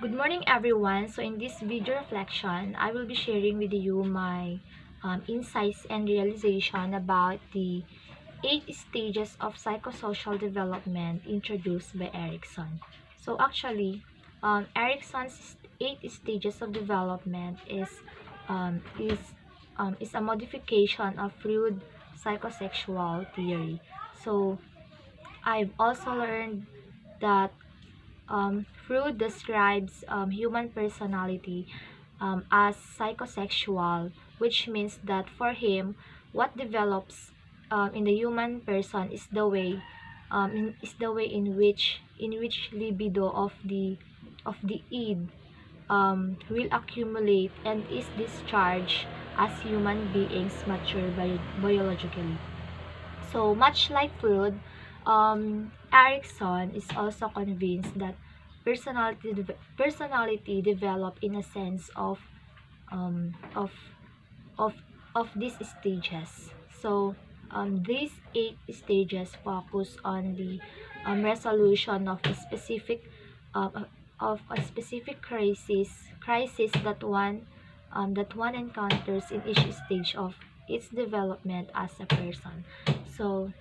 Good morning, everyone. So in this video reflection, I will be sharing with you my insights and realization about the 8 stages of psychosocial development introduced by Erickson. So actually, Erickson's 8 stages of development um, is is a modification of Freud psychosexual theory. So I've also learned that Freud describes human personality as psychosexual, which means that for him, what develops in the human person is the way in which libido of the id will accumulate and is discharged as human beings mature biologically. So much like Freud, Erickson is also convinced that personality develop in a sense um, of of these stages. So these 8 stages focus on the resolution uh, of a specific crisis that one encounters in each stage of its development as a person. So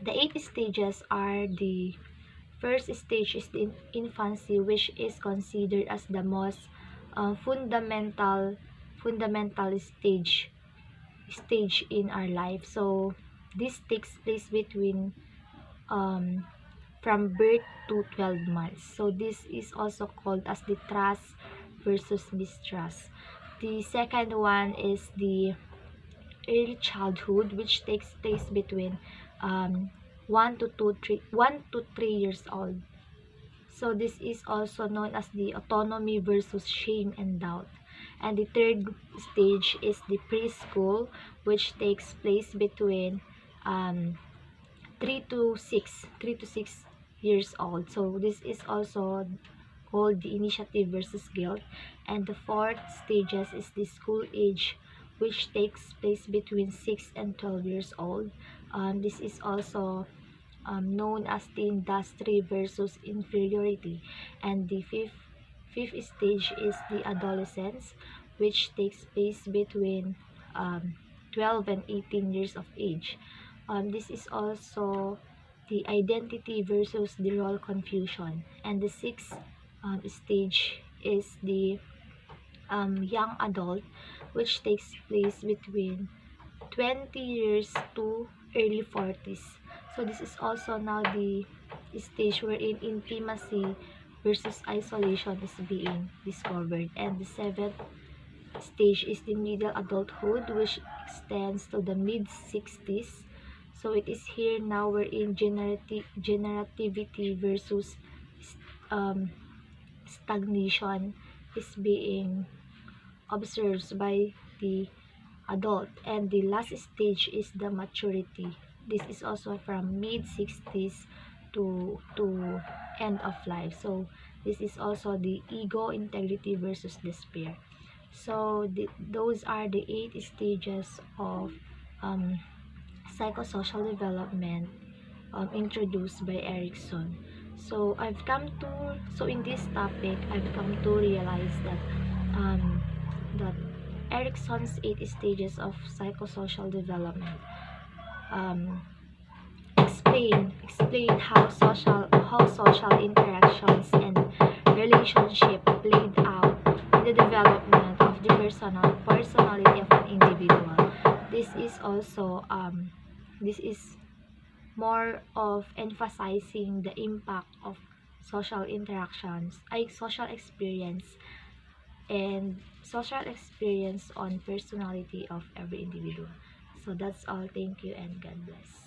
the 8 stages are: the first stage is the infancy, which is considered as the most fundamental stage in our life. So this takes place between um, from birth to 12 months. So this is also called as the trust versus mistrust. The second one is the early childhood, which takes place between um, 1 to 3 years old. So this is also known as the autonomy versus shame and doubt. And the third stage is the preschool, which takes place between um, 3 to 6 years old. So this is also called the initiative versus guilt. And the fourth stages is the school age, which takes place between 6 and 12 years old. This is also known as the industry versus inferiority. And the fifth stage is the adolescence, which takes place between um, 12 and 18 years of age. This is also the identity versus the role confusion. And the sixth stage is the young adult, which takes place between 20 years to early 40s. So this is also now the stage wherein intimacy versus isolation is being discovered. And the seventh stage is the middle adulthood, which extends to the mid 60s. So it is here now wherein generativity versus um, stagnation is being observed by the adult. And the last stage is the maturity. This is also from mid 60s to end of life. So this is also the ego, integrity versus despair. So those are the 8 stages of um, psychosocial development introduced by Erickson. So in this topic, I've come to realize that that Erickson's 8 stages of psychosocial development um, explain how social interactions and relationship played out in the development of the personality of an individual. This is also this is more of emphasizing the impact of social interactions, social experience and social experience on personality of every individual. So that's all. Thank you and God bless.